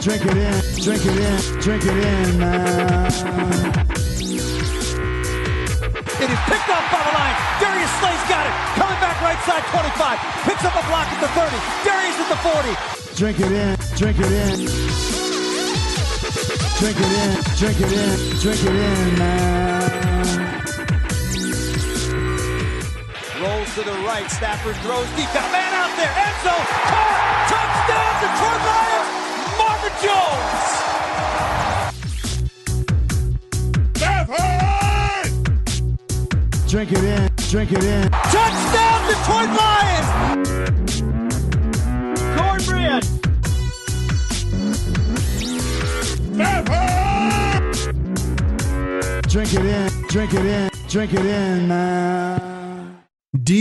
Drink it in, drink it in, drink it in, man. It is picked off by the line. Darius Slay's got it. Coming back right side, 25. Picks up a block at the 30. Darius at the 40. Drink it in, drink it in. Drink it in, drink it in, drink it in, man. Rolls to the right. Stafford throws deep. Got a man out there. End zone. Caught. Touchdown, Detroit Lions. Marvin Jones. Stafford! Drink it in, drink it in. Touchdown, Detroit Lions. Cornbread. Stafford! Drink it in, drink it in, drink it in, man. Detroit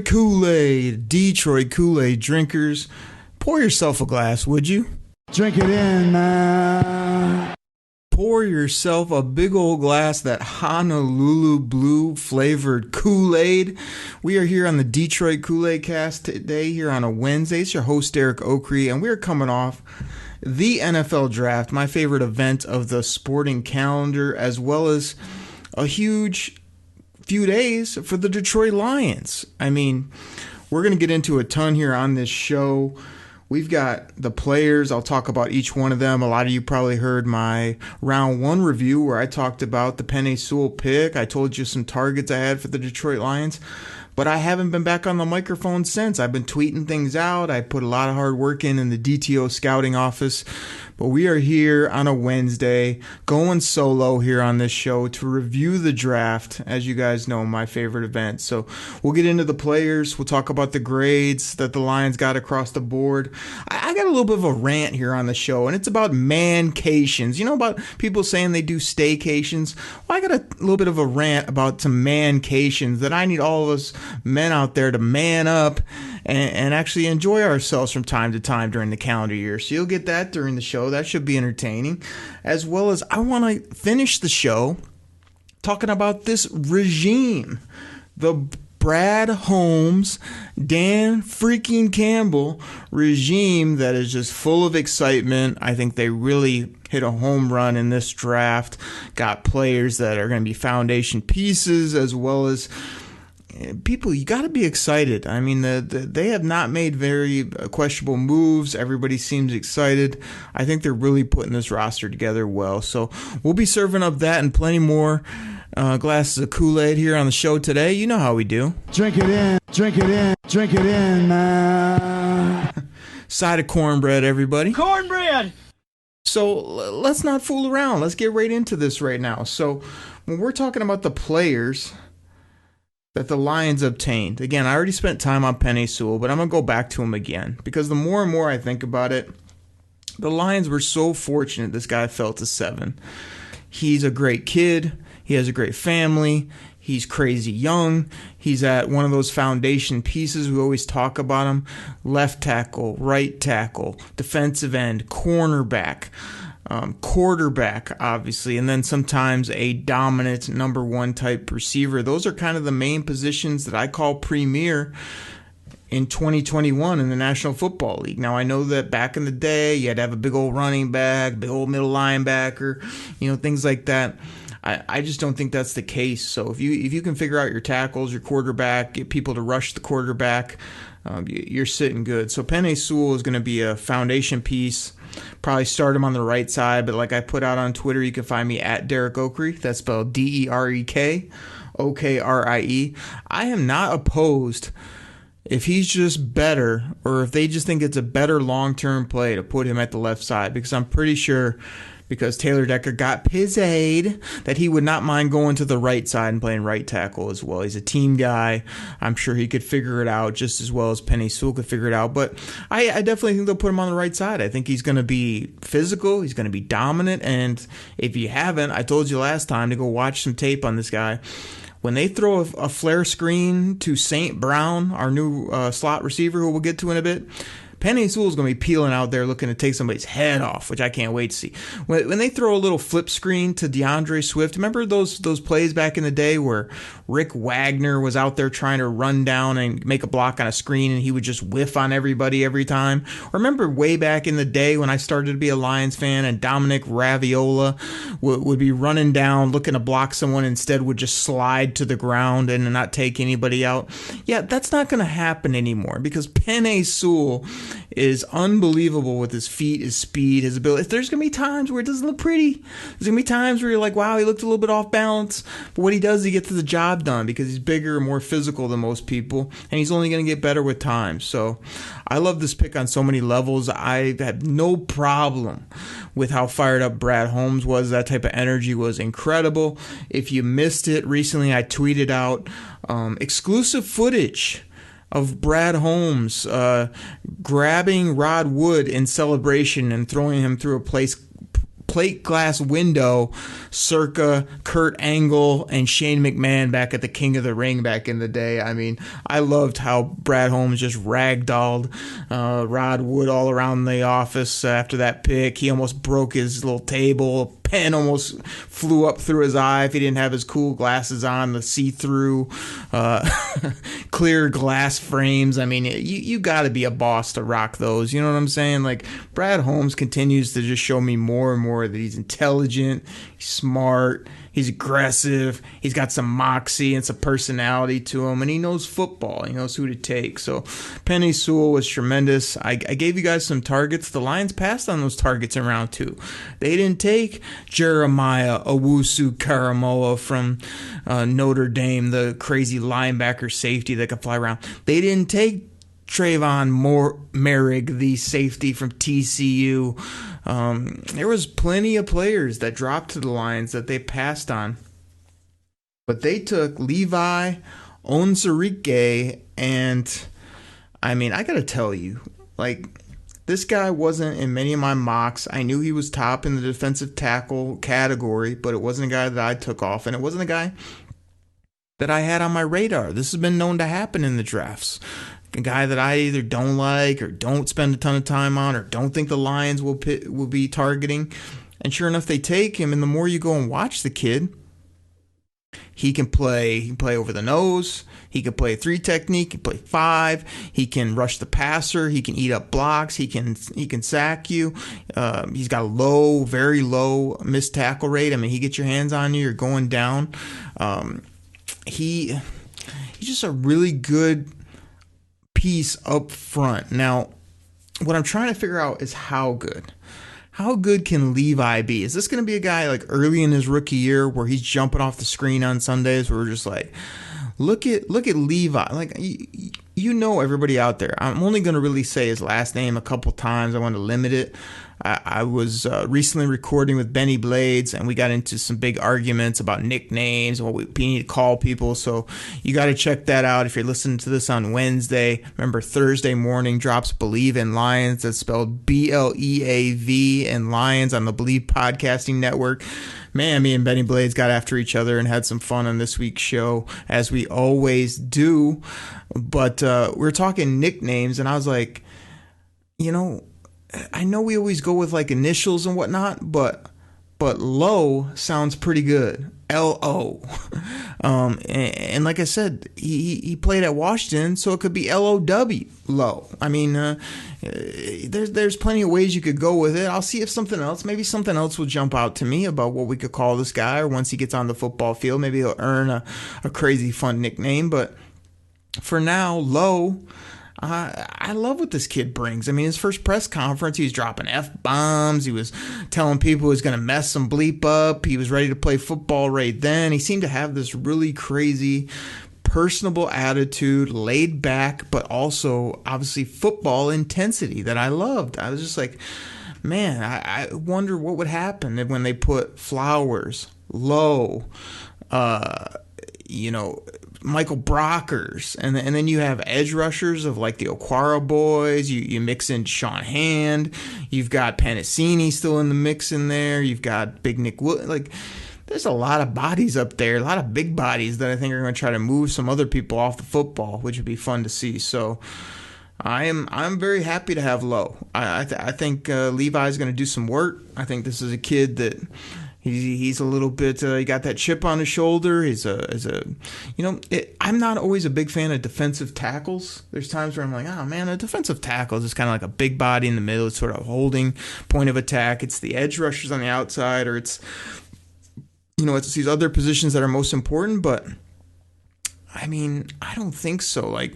Koolaid drinkers, pour yourself a glass, would you? Drink it in, man. Pour yourself a big old glass, that Honolulu blue flavored Kool-Aid. We are here on the Detroit Koolaid Cast today, here on a Wednesday. It's your host, Derek Oakrey, and we're coming off the NFL Draft, my favorite event of the sporting calendar, as well as a huge few days for the Detroit Lions. I mean, we're going to get into a ton here on this show. We've got the players. I'll talk about each one of them. A lot of you probably heard my round one review where I talked about the Penei Sewell pick. I told you some targets I had for the Detroit Lions, but I haven't been back on the microphone since. I've been tweeting things out. I put a lot of hard work in the DTO scouting office. But we are here on a Wednesday, going solo here on this show to review the draft, as you guys know, my favorite event. So we'll get into the players. We'll talk about the grades that the Lions got across the board. I got a little bit of a rant here on the show, and it's about mancations. You know about people saying they do staycations? Well, I got a little bit of a rant about some mancations that I need all of us men out there to man up and actually enjoy ourselves from time to time during the calendar year. So you'll get that during the show. That should be entertaining. As well as I want to finish the show talking about this regime. The Brad Holmes, Dan freaking Campbell regime that is just full of excitement. I think they really hit a home run in this draft. Got players that are going to be foundation pieces, as well as people, you got to be excited. I mean, they have not made very questionable moves. Everybody seems excited. I think they're really putting this roster together well. So we'll be serving up that and plenty more glasses of Kool-Aid here on the show today. You know how we do. Drink it in, drink it in, drink it in, man. Side of cornbread, everybody. Cornbread. So let's not fool around. Let's get right into this right now. So when we're talking about the players that the Lions obtained. Again, I already spent time on Penei Sewell, but I'm going to go back to him again because the more and more I think about it, the Lions were so fortunate this guy fell to 7. He's a great kid. He has a great family. He's crazy young. He's at one of those foundation pieces. We always talk about him. Left tackle, right tackle, defensive end, cornerback. Quarterback, obviously, and then sometimes a dominant number one type receiver. Those are kind of the main positions that I call premier in 2021 in the National Football League. Now, I know that back in the day, you had to have a big old running back, big old middle linebacker, things like that. I just don't think that's the case. So if you can figure out your tackles, your quarterback, get people to rush the quarterback, you're sitting good. So Penei Sewell is going to be a foundation piece. Probably start him on the right side, but like I put out on Twitter, you can find me at Derek Oakrey. That's spelled DEREK OKRIE. I am not opposed if he's just better, or if they just think it's a better long-term play to put him at the left side, because I'm pretty sure, because Taylor Decker got pizzade, that he would not mind going to the right side and playing right tackle as well. He's a team guy. I'm sure he could figure it out just as well as Penei Sewell could figure it out. But I definitely think they'll put him on the right side. I think he's going to be physical. He's going to be dominant. And if you haven't, I told you last time to go watch some tape on this guy. When they throw a flare screen to St. Brown, our new slot receiver, who we'll get to in a bit, Penei Sewell's going to be peeling out there looking to take somebody's head off, which I can't wait to see. When they throw a little flip screen to DeAndre Swift, remember those plays back in the day where Rick Wagner was out there trying to run down and make a block on a screen and he would just whiff on everybody every time? Remember way back in the day when I started to be a Lions fan and Dominic Raviola would be running down looking to block someone, instead would just slide to the ground and not take anybody out? Yeah, that's not going to happen anymore because Penei Sewell is unbelievable with his feet, his speed, his ability. There's going to be times where it doesn't look pretty. There's going to be times where you're like, wow, he looked a little bit off balance. But what he does, he gets the job done because he's bigger and more physical than most people, and he's only going to get better with time. So I love this pick on so many levels. I have no problem with how fired up Brad Holmes was. That type of energy was incredible. If you missed it recently, I tweeted out exclusive footage of Brad Holmes grabbing Rod Wood in celebration and throwing him through a plate glass window circa Kurt Angle and Shane McMahon back at the King of the Ring back in the day. I mean, I loved how Brad Holmes just ragdolled Rod Wood all around the office after that pick. He almost broke his little table. Pen almost flew up through his eye if he didn't have his cool glasses on, the see-through clear glass frames. I mean, you got to be a boss to rock those. You know what I'm saying? Like, Brad Holmes continues to just show me more and more that he's intelligent, he's smart, he's aggressive, he's got some moxie and some personality to him, and he knows football. He knows who to take. So Penei Sewell was tremendous. I gave you guys some targets. The Lions passed on those targets in round 2. They didn't take Jeremiah Owusu-Karamoah from Notre Dame, the crazy linebacker safety that could fly around. They didn't take Trayvon Merrick, the safety from TCU. There was plenty of players that dropped to the Lions that they passed on. But they took Levi Onwuzurike, and I mean, I got to tell you, like, this guy wasn't in many of my mocks. I knew he was top in the defensive tackle category, but it wasn't a guy that I took off, and it wasn't a guy that I had on my radar. This has been known to happen in the drafts. A guy that I either don't like or don't spend a ton of time on or don't think the Lions will be targeting. And sure enough, they take him, and the more you go and watch the kid, he can play over the nose. He can play 3 technique. He can play 5. He can rush the passer. He can eat up blocks. He can sack you. He's got a very low missed tackle rate. I mean, he gets your hands on you, you're going down. He's just a really good piece up front. Now, what I'm trying to figure out is how good. How good can Levi be? Is this going to be a guy like early in his rookie year where he's jumping off the screen on Sundays where we're just like, look at Levi. Like, you know, everybody out there. I'm only going to really say his last name a couple times. I want to limit it. I was recently recording with Benny Blades, and we got into some big arguments about nicknames and what we need to call people. So you got to check that out if you're listening to this on Wednesday. Remember, Thursday morning drops Believe in Lions. That's spelled BLEAV in Lions on the Believe Podcasting Network. Man, me and Benny Blades got after each other and had some fun on this week's show, as we always do. But we're talking nicknames, and I was like, you know, I know we always go with like initials and whatnot, but Low sounds pretty good. L-O. And like I said, he played at Washington, so it could be L-O-W, Low. I mean, there's plenty of ways you could go with it. I'll see if maybe something else will jump out to me about what we could call this guy, or once he gets on the football field, maybe he'll earn a crazy fun nickname. But for now, Low, I love what this kid brings. I mean, his first press conference, he was dropping F-bombs. He was telling people he was going to mess some bleep up. He was ready to play football right then. He seemed to have this really crazy, personable attitude, laid back, but also obviously football intensity that I loved. I was just like, man, I wonder what would happen when they put Flowers, Low, Michael Brockers, and then you have edge rushers of like the Okwara boys. You mix in Sean Hand. You've got Pennicini still in the mix in there. You've got Big Nick Wood. Like, there's a lot of bodies up there, a lot of big bodies that I think are going to try to move some other people off the football, which would be fun to see. So I'm very happy to have Lowe. I think Levi's going to do some work. I think this is a kid that he's a little bit he got that chip on his shoulder. I'm not always a big fan of defensive tackles. There's times where I'm like, oh man, a defensive tackle is just kind of like a big body in the middle. It's sort of holding point of attack. It's the edge rushers on the outside, or it's these other positions that are most important. But I mean, I don't think so. Like,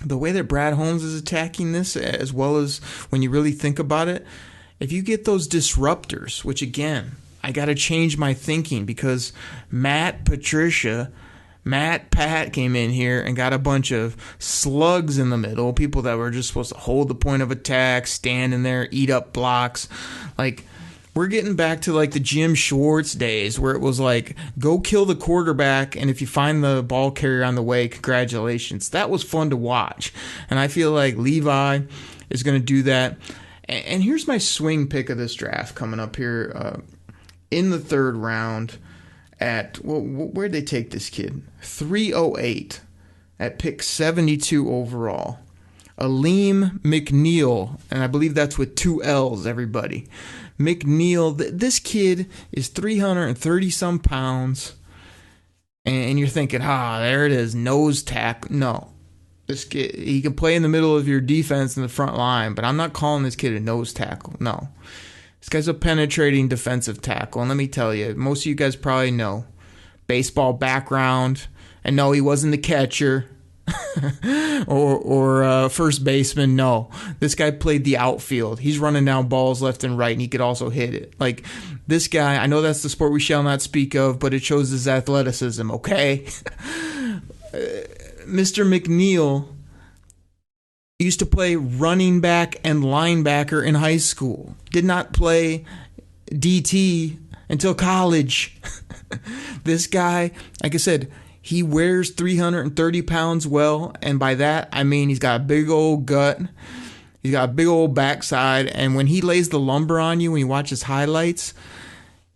the way that Brad Holmes is attacking this, as well as when you really think about it, if you get those disruptors, which again, I got to change my thinking because Pat came in here and got a bunch of slugs in the middle, people that were just supposed to hold the point of attack, stand in there, eat up blocks. Like, we're getting back to like the Jim Schwartz days where it was like, go kill the quarterback, and if you find the ball carrier on the way, congratulations. That was fun to watch. And I feel like Levi is going to do that. And here's my swing pick of this draft coming up here in the third round at, where'd they take this kid? 308 at pick 72 overall. Aleem McNeil, and I believe that's with 2 L's, everybody. McNeil, this kid is 330-some pounds, and you're thinking, there it is, nose tackle. No. This kid, he can play in the middle of your defense in the front line, but I'm not calling this kid a nose tackle. No. This guy's a penetrating defensive tackle, and let me tell you, most of you guys probably know. Baseball background, and no, he wasn't the catcher. or first baseman. No, this guy played the outfield. He's running down balls left and right, and he could also hit it. Like, this guy, I know that's the sport we shall not speak of, but it shows his athleticism, okay? Mr. McNeil used to play running back and linebacker in high school. Did not play DT until college. This guy, like I said, he wears 330 pounds well, and by that, I mean he's got a big old gut, he's got a big old backside, and when he lays the lumber on you, when you watch his highlights,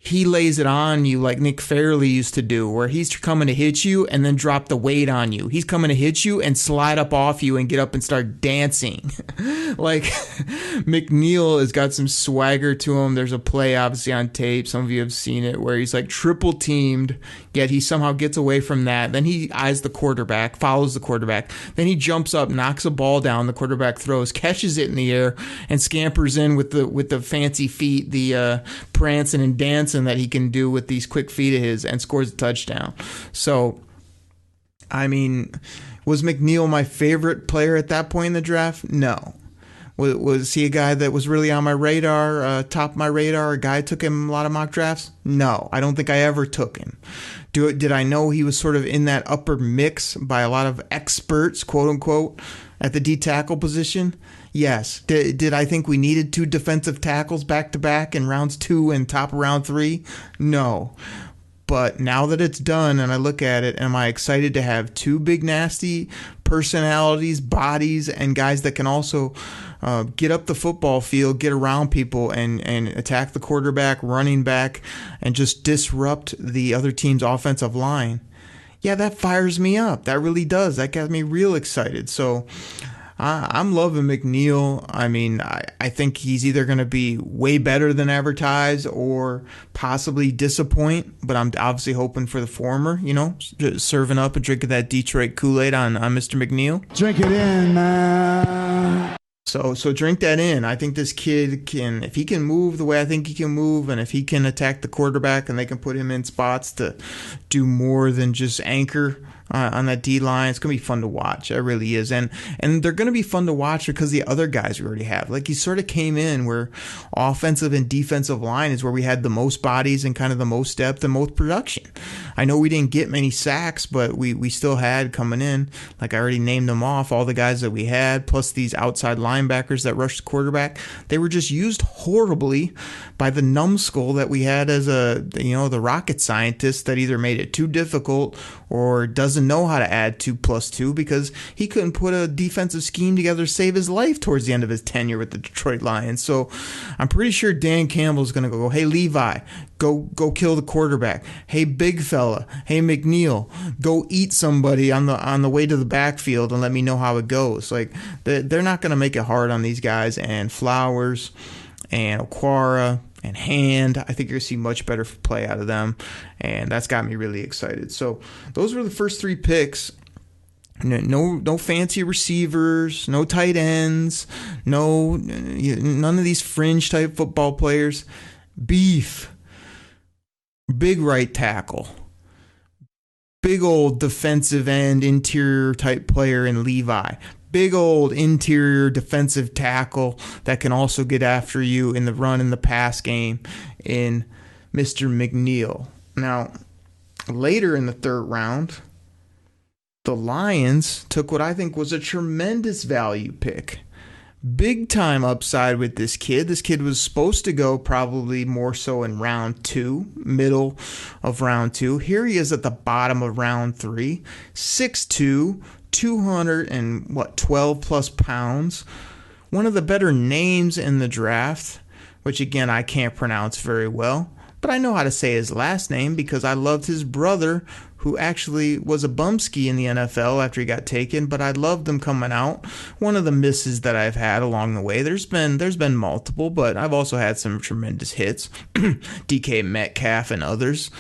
he lays it on you like Nick Fairley used to do, where he's coming to hit you and then drop the weight on you. He's coming to hit you and slide up off you and get up and start dancing. Like, McNeil has got some swagger to him. There's a play, obviously, on tape. Some of you have seen it, where he's like triple teamed, yet he somehow gets away from that. Then he eyes the quarterback, follows the quarterback. Then he jumps up, knocks a ball down. The quarterback throws, catches it in the air, and scampers in with the fancy feet, the prancing and dancing that he can do with these quick feet of his, and scores a touchdown. So, I mean, was McNeil my favorite player at that point in the draft? No. Was he a guy that was really on my radar, top of my radar? A guy took him a lot of mock drafts? No, I don't think I ever took him. Did I know he was sort of in that upper mix by a lot of experts, quote unquote, at the D tackle position? Yes. Did I think we needed 2 defensive tackles back to back in rounds 2 and top of round 3? No. But now that it's done and I look at it, am I excited to have 2 big nasty personalities, bodies, and guys that can also get up the football field, get around people, and attack the quarterback, running back, and just disrupt the other team's offensive line? Yeah, that fires me up. That really does. That got me real excited. So I'm loving McNeil. I mean, I think he's either going to be way better than advertised or possibly disappoint, but I'm obviously hoping for the former, serving up and drinking that Detroit Koolaid on Mr. McNeil. Drink it in, man. So drink that in. I think this kid can, if he can move the way I think he can move, and if he can attack the quarterback and they can put him in spots to do more than just anchor on that D line, it's going to be fun to watch. It really is. And they're going to be fun to watch because the other guys we already have. Like, he sort of came in where offensive and defensive line is where we had the most bodies and kind of the most depth and most production. I know we didn't get many sacks, but we still had coming in, like I already named them off, all the guys that we had, plus these outside linebackers that rushed the quarterback. They were just used horribly by the numbskull that we had as the rocket scientist that either made it too difficult or doesn't doesn't know how to add 2+2 because he couldn't put a defensive scheme together to save his life towards the end of his tenure with the Detroit Lions. So I'm pretty sure Dan Campbell's going to go, hey, Levi, go kill the quarterback. Hey, big fella. Hey, McNeil, go eat somebody on the way to the backfield and let me know how it goes. Like, they're not going to make it hard on these guys. And Flowers and Okwara and Hand, I think you're going to see much better play out of them, and that's got me really excited. So those were the first 3 picks. No fancy receivers, no tight ends, none of these fringe type football players. Beef, big right tackle, big old defensive end interior type player in Levi. Big old interior defensive tackle that can also get after you in the run and the pass game in Mr. McNeil. Now, later in the 3rd round, the Lions took what I think was a tremendous value pick. Big time upside with this kid. This kid was supposed to go probably more so in round 2, middle of round 2. Here he is at the bottom of round 3, 6'2", 212 plus pounds. One of the better names in the draft, which again I can't pronounce very well, but I know how to say his last name because I loved his brother, who actually was a bumski in the NFL after he got taken, but I loved him coming out. One of the misses that I've had along the way, there's been multiple, but I've also had some tremendous hits, DK Metcalf and others.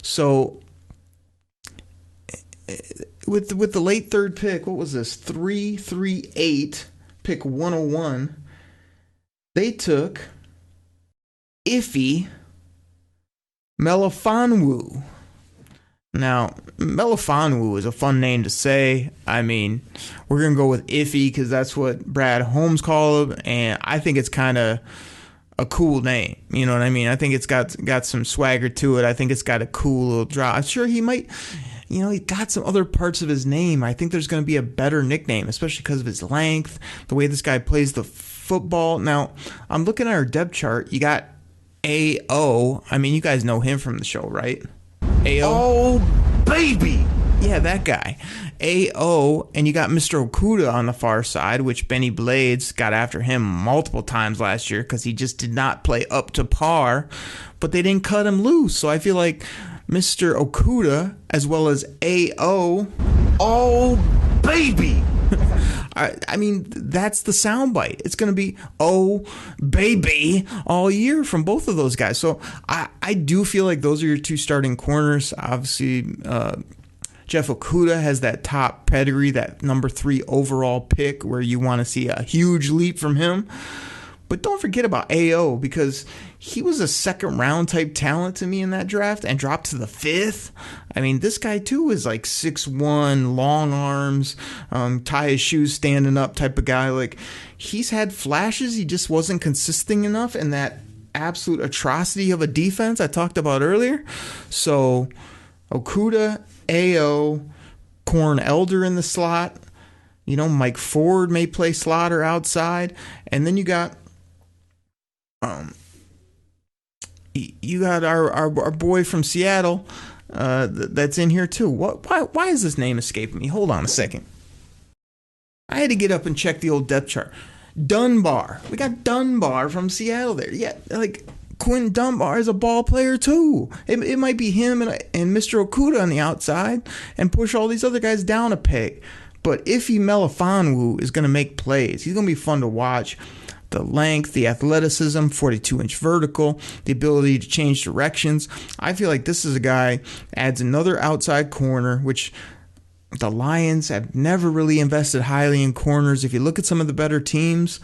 So with the late 3rd pick, what was this? 338, pick 101. They took Iffy Melifonwu. Now, Melifonwu is a fun name to say. I mean, we're going to go with Iffy because that's what Brad Holmes called him, and I think it's kind of a cool name. You know what I mean? I think it's got some swagger to it. I think it's got a cool little draw. I'm sure he might... he got some other parts of his name. I think there's going to be a better nickname, especially because of his length, the way this guy plays the football. Now, I'm looking at our depth chart. You got A.O. I mean, you guys know him from the show, right? A.O. Oh, baby! Yeah, that guy. A.O. And you got Mr. Okuda on the far side, which Benny Blades got after him multiple times last year because he just did not play up to par. But they didn't cut him loose. So I feel like Mr. Okuda, as well as A.O. Oh, baby! I mean, that's the soundbite. It's going to be, oh, baby, all year from both of those guys. So I do feel like those are your 2 starting corners. Obviously, Jeff Okuda has that top pedigree, that number 3 overall pick where you want to see a huge leap from him. But don't forget about A.O. because he was a 2nd round type talent to me in that draft and dropped to the 5th. I mean, this guy too is like 6'1", long arms, tie his shoes standing up type of guy. Like, he's had flashes. He just wasn't consistent enough in that absolute atrocity of a defense I talked about earlier. So Okuda, A.O., Corn Elder in the slot. Mike Ford may play slot or outside. And then you got our boy from Seattle that's in here too. Why is this name escaping me? Hold on a second. I had to get up and check the old depth chart. Dunbar. We got Dunbar from Seattle there. Yeah, like Quinn Dunbar is a ball player too. It might be him and Mr. Okuda on the outside and push all these other guys down a peg. But Iffy Melifonwu is going to make plays. He's going to be fun to watch. The length, the athleticism, 42-inch vertical, the ability to change directions. I feel like this is a guy adds another outside corner, which the Lions have never really invested highly in corners. If you look at some of the better teams,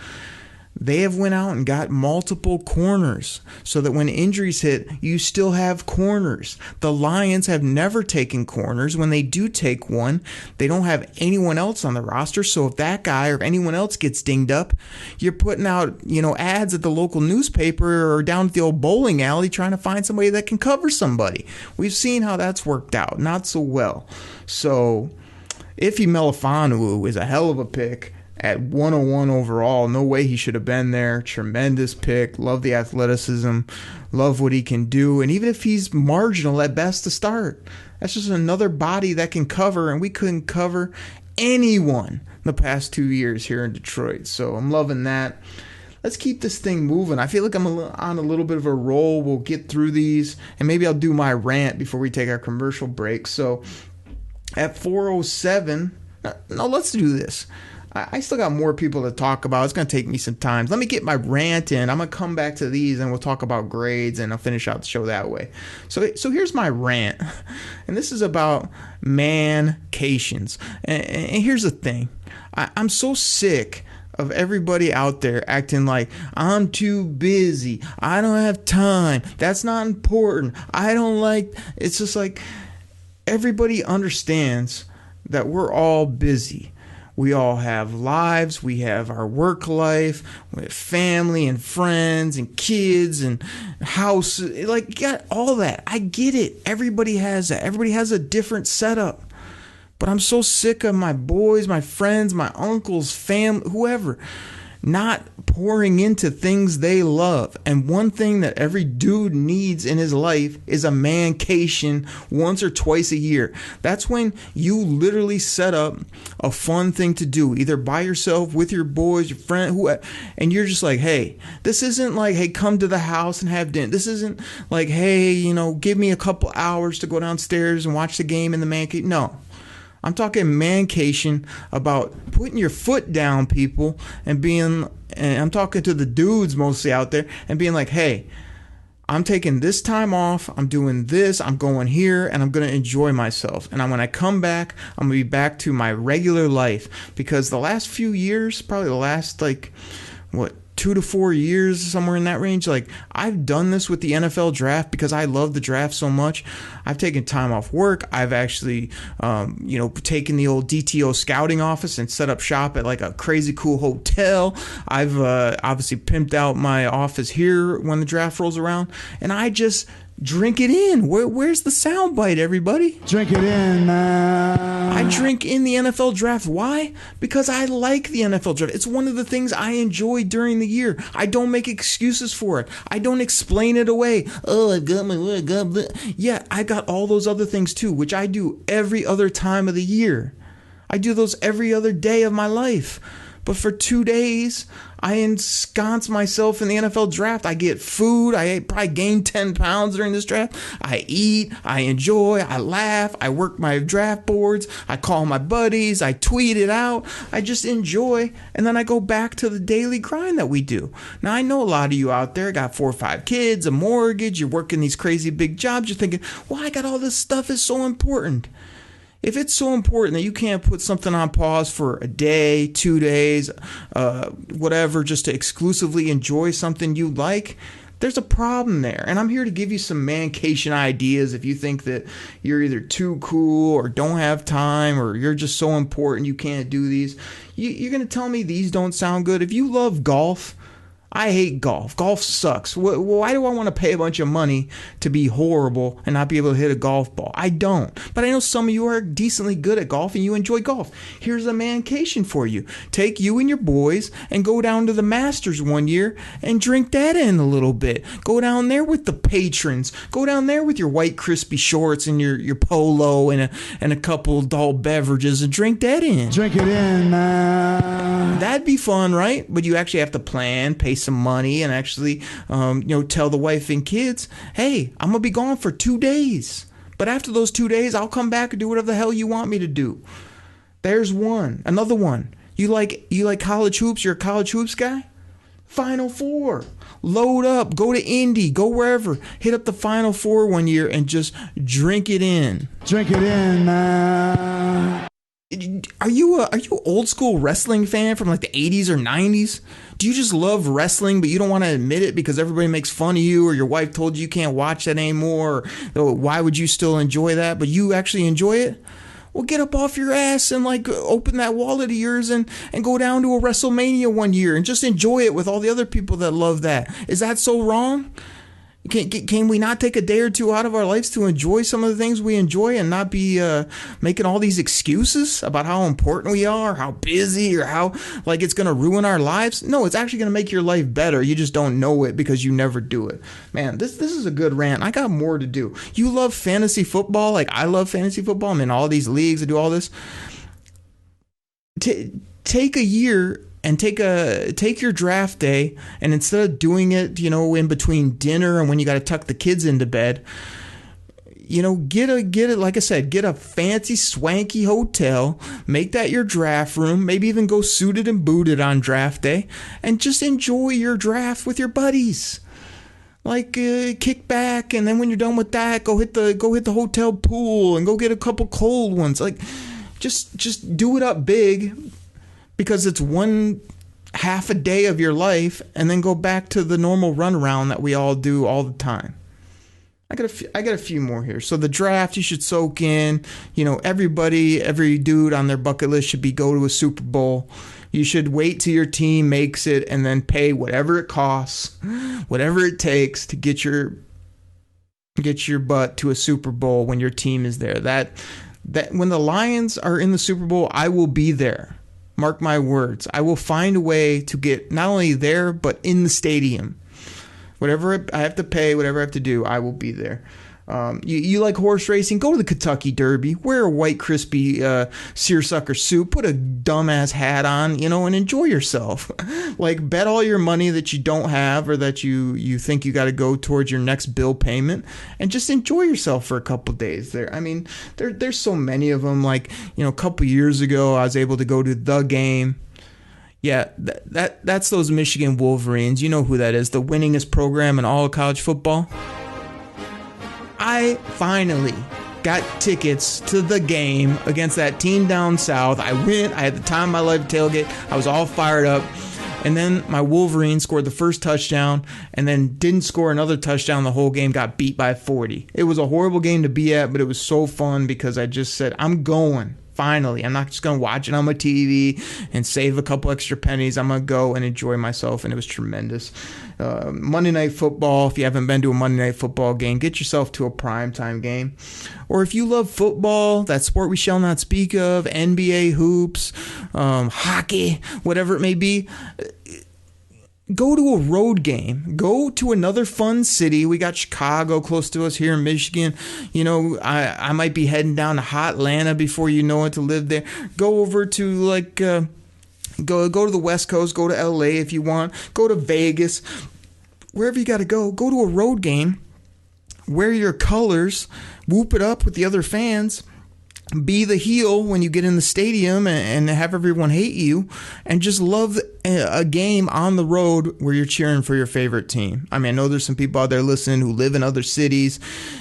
they have went out and got multiple corners so that when injuries hit, you still have corners. The Lions have never taken corners. When they do take one, they don't have anyone else on the roster. So if that guy or if anyone else gets dinged up, you're putting out, ads at the local newspaper or down at the old bowling alley trying to find somebody that can cover somebody. We've seen how that's worked out. Not so well. So Iffy Melifonwu is a hell of a pick at 101 overall. No way he should have been there. Tremendous pick. Love the athleticism. Love what he can do. And even if he's marginal at best to start, that's just another body that can cover, and we couldn't cover anyone the past 2 years here in Detroit. So I'm loving that. Let's keep this thing moving. I feel like I'm on a little bit of a roll. We'll get through these, and maybe I'll do my rant before we take our commercial break. So at 4:07, no, let's do this. I still got more people to talk about. It's going to take me some time. Let me get my rant in. I'm going to come back to these, and we'll talk about grades, and I'll finish out the show that way. So here's my rant, and this is about mancations. And here's the thing. I'm so sick of everybody out there acting like I'm too busy. I don't have time. That's not important. I don't like. It's just like everybody understands that we're all busy. We all have lives. We have our work life, we have family and friends and kids and house. Like, got all that. I get it. Everybody has that. Everybody has a different setup. But I'm so sick of my boys, my friends, my uncles, family, whoever, not pouring into things they love. And one thing that every dude needs in his life is a mancation once or twice a year. That's when you literally set up a fun thing to do, either by yourself, with your boys, your friend, whoever. And you're just like, hey, this isn't like, hey, come to the house and have dinner. This isn't like, hey, give me a couple hours to go downstairs and watch the game in the mancation. No. I'm talking mancation about putting your foot down, people, and I'm talking to the dudes mostly out there and being like, hey, I'm taking this time off. I'm doing this. I'm going here, and I'm going to enjoy myself. And when I come back, I'm going to be back to my regular life, because the last few years, probably the last 2 to 4 years, somewhere in that range. Like, I've done this with the NFL draft because I love the draft so much. I've taken time off work. I've actually, taken the old DTO scouting office and set up shop at like a crazy cool hotel. I've obviously pimped out my office here when the draft rolls around, and I just drink it in. Where's the soundbite, everybody? Drink it in, man. I drink in the NFL draft. Why? Because I like the NFL draft. It's one of the things I enjoy during the year. I don't make excuses for it. I don't explain it away. Oh, I've got my work. Yeah, I got all those other things too, which I do every other time of the year. I do those every other day of my life. But for 2 days, I ensconce myself in the NFL draft. I get food. I probably gained 10 pounds during this draft. I eat. I enjoy. I laugh. I work my draft boards. I call my buddies. I tweet it out. I just enjoy. And then I go back to the daily grind that we do. Now, I know a lot of you out there got 4 or 5 kids, a mortgage. You're working these crazy big jobs. You're thinking, well, I got all this stuff. Is so important. If it's so important that you can't put something on pause for a day, 2 days, whatever, just to exclusively enjoy something you like, there's a problem there. And I'm here to give you some mancation ideas if you think that you're either too cool or don't have time or you're just so important you can't do these. You're going to tell me these don't sound good? If you love golf, I hate golf. Golf sucks. Why do I want to pay a bunch of money to be horrible and not be able to hit a golf ball? I don't. But I know some of you are decently good at golf and you enjoy golf. Here's a mancation for you. Take you and your boys and go down to the Masters one year and drink that in a little bit. Go down there with the patrons. Go down there with your white crispy shorts and your polo and a couple adult beverages and drink that in. Drink it in, man. That'd be fun, right? But you actually have to plan, pay some money, and actually tell the wife and kids, hey, I'm gonna be gone for 2 days, but after those 2 days I'll come back and do whatever the hell you want me to do. There's one. Another one. You like college hoops? You're a college hoops guy? Final Four. Load up, go to Indy, go wherever, hit up the Final Four one year and just drink it in. Drink it in, man. Are you old school wrestling fan from like the 80s or 90s? Do you just love wrestling but you don't want to admit it because everybody makes fun of you or your wife told you can't watch that anymore? Or why would you still enjoy that but you actually enjoy it? Well, get up off your ass and open that wallet of yours and go down to a WrestleMania one year and just enjoy it with all the other people that love that. Is that so wrong? Can we not take a day or two out of our lives to enjoy some of the things we enjoy and not be making all these excuses about how important we are, how busy, or how like it's going to ruin our lives? No, it's actually going to make your life better. You just don't know it because you never do it. Man, this is a good rant. I got more to do. You love fantasy football like I love fantasy football. I'm in all these leagues. I do all this. Take a year and take your draft day, and instead of doing it, in between dinner and when you got to tuck the kids into bed, get it. Like I said, get a fancy swanky hotel, make that your draft room, maybe even go suited and booted on draft day, and just enjoy your draft with your buddies. Like kick back, and then when you're done with that, go hit the hotel pool and go get a couple cold ones. Like just do it up big. Because it's one half a day of your life, and then go back to the normal runaround that we all do all the time. I got a few more here. So the draft, you should soak in. Every dude on their bucket list should be go to a Super Bowl. You should wait till your team makes it, and then pay whatever it costs, whatever it takes to get your butt to a Super Bowl when your team is there. That when the Lions are in the Super Bowl, I will be there. Mark my words. I will find a way to get not only there, but in the stadium. Whatever I have to pay, whatever I have to do, I will be there. You like horse racing? Go to the Kentucky Derby. Wear a white crispy seersucker suit. Put a dumbass hat on, and enjoy yourself. Like, bet all your money that you don't have or that you think you got to go towards your next bill payment, and just enjoy yourself for a couple days there. I mean, there's so many of them. Like, a couple years ago, I was able to go to the game. Yeah, that's those Michigan Wolverines. You know who that is, the winningest program in all of college football. I finally got tickets to the game against that team down south. I went. I had the time of my life tailgate. I was all fired up. And then my Wolverines scored the first touchdown and then didn't score another touchdown the whole game, got beat by 40. It was a horrible game to be at, but it was so fun because I just said, I'm going. Finally, I'm not just going to watch it on my TV and save a couple extra pennies. I'm going to go and enjoy myself, and it was tremendous. Monday Night Football, if you haven't been to a Monday Night Football game, get yourself to a primetime game. Or if you love football, that sport we shall not speak of, NBA hoops, hockey, whatever it may be, go to a road game. Go to another fun city. We got Chicago close to us here in Michigan. I might be heading down to hot Atlanta before you know it to live there. Go over to go to the West Coast. Go to LA if you want. Go to Vegas. Wherever you got to go. Go to a road game. Wear your colors. Whoop it up with the other fans. Be the heel when you get in the stadium and have everyone hate you, and just love a game on the road where you're cheering for your favorite team. I mean, I know there's some people out there listening who live in other cities.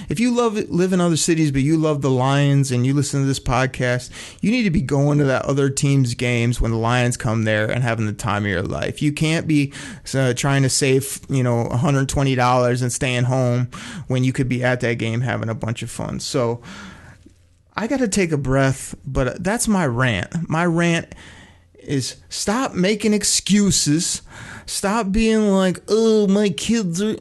If you live in other cities, but you love the Lions and you listen to this podcast, you need to be going to that other team's games when the Lions come there and having the time of your life. You can't be trying to save, $120 and staying home when you could be at that game having a bunch of fun. So I got to take a breath, but that's my rant. My rant is stop making excuses. Stop being like, oh,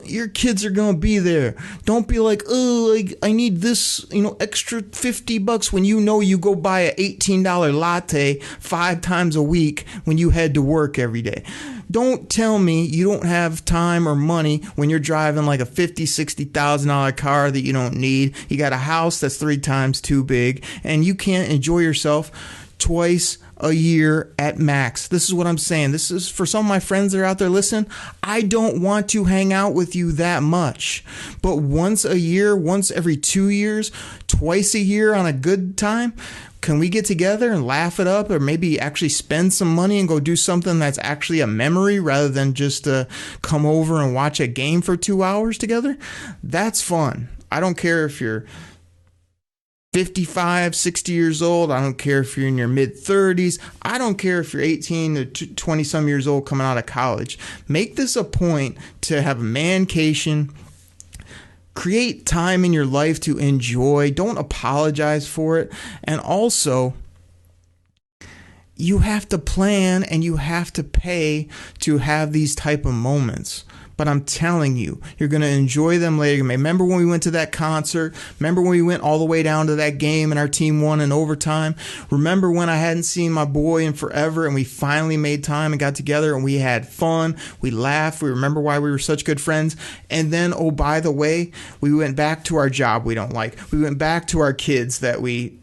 your kids are going to be there. Don't be like, oh, I need this, extra $50 when you go buy an $18 latte 5 times a week when you head to work every day. Don't tell me you don't have time or money when you're driving like a $50,000, $60,000 car that you don't need. You got a house that's 3 times too big, and you can't enjoy yourself twice a year at max. This is what I'm saying. This is for some of my friends that are out there listening. I don't want to hang out with you that much, but once a year, once every 2 years, twice a year on a good time, can we get together and laugh it up, or maybe actually spend some money and go do something that's actually a memory rather than just come over and watch a game for 2 hours together? That's fun. I don't care if you're 55, 60 years old. I don't care if you're in your mid-30s. I don't care if you're 18 to 20-some years old coming out of college. Make this a point to have a mancation. Create time in your life to enjoy. Don't apologize for it. And also, you have to plan and you have to pay to have these type of moments. But I'm telling you, you're going to enjoy them later. Remember when we went to that concert? Remember when we went all the way down to that game and our team won in overtime? Remember when I hadn't seen my boy in forever and we finally made time and got together and we had fun? We laughed. We remember why we were such good friends. And then, oh, by the way, we went back to our job we don't like. We went back to our kids that we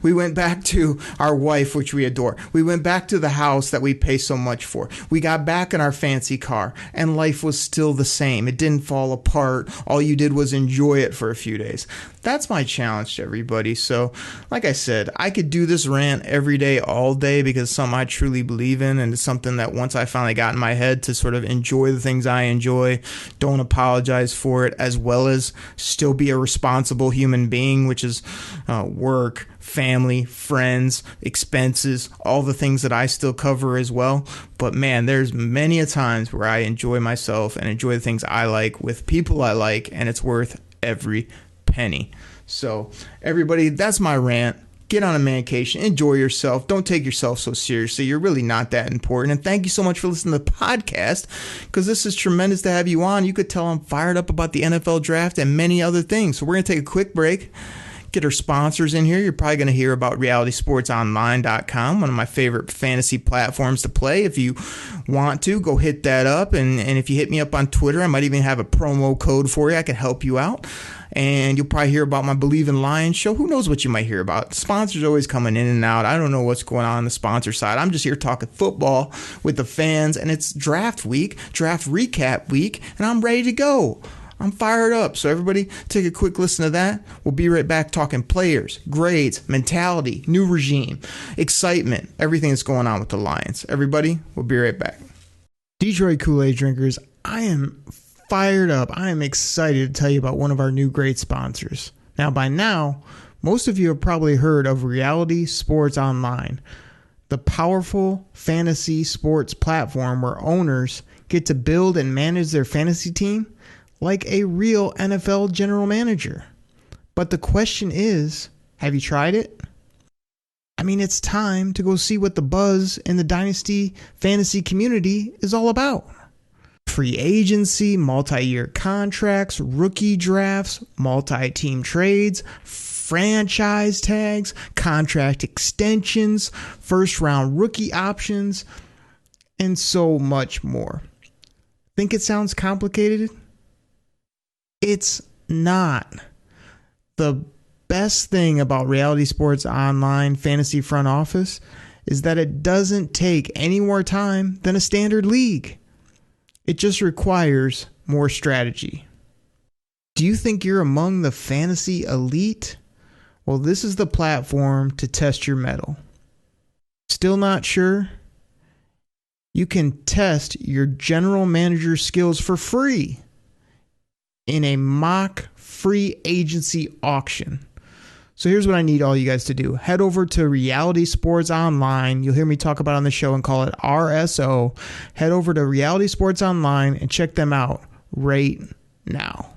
we went back to our wife, which we adore. We went back to the house that we pay so much for. We got back in our fancy car and life was still the same. It didn't fall apart. All you did was enjoy it for a few days. That's my challenge to everybody. So like I said, I could do this rant every day, all day, because it's something I truly believe in. And it's something that once I finally got in my head to sort of enjoy the things I enjoy, don't apologize for it, as well as still be a responsible human being, which is work, family, friends, expenses, all the things that I still cover as well. But man, there's many a times where I enjoy myself and enjoy the things I like with people I like, and it's worth every penny. So everybody, that's my rant. Get on a mancation, enjoy yourself, don't take yourself so seriously. You're really not that important. And thank you so much for listening to the podcast, because this is tremendous to have you on. You could tell I'm fired up about the NFL draft and many other things. So we're going to take a quick break, get our sponsors in here. You're probably going to hear about realitysportsonline.com, one of my favorite fantasy platforms to play. If you want to, go hit that up. And if you hit me up on Twitter, I might even have a promo code for you. I can help you out. And you'll probably hear about my Believe in Lions show. Who knows what you might hear about? Sponsors always coming in and out. I don't know what's going on the sponsor side. I'm just here talking football with the fans. And it's draft week, draft recap week, and I'm ready to go. I'm fired up. So everybody take a quick listen to that. We'll be right back talking players, grades, mentality, new regime, excitement, everything that's going on with the Lions. Everybody, we'll be right back. Detroit Koolaid drinkers, I am fired up. I am excited to tell you about one of our new great sponsors. Now, by now, most of you have probably heard of Reality Sports Online, the powerful fantasy sports platform where owners get to build and manage their fantasy team like a real NFL general manager. But the question is, have you tried it? I mean, it's time to go see what the buzz in the Dynasty fantasy community is all about. Free agency, multi-year contracts, rookie drafts, multi-team trades, franchise tags, contract extensions, first-round rookie options, and so much more. Think it sounds complicated? It's not. The best thing about Reality Sports Online Fantasy Front Office is that it doesn't take any more time than a standard league. It just requires more strategy. Do you think you're among the fantasy elite? Well, this is the platform to test your mettle. Still not sure? You can test your general manager skills for free in a mock free agency auction. So here's what I need all you guys to do. Head over to Reality Sports Online. You'll hear me talk about it on the show and call it RSO. Head over to Reality Sports Online and check them out right now.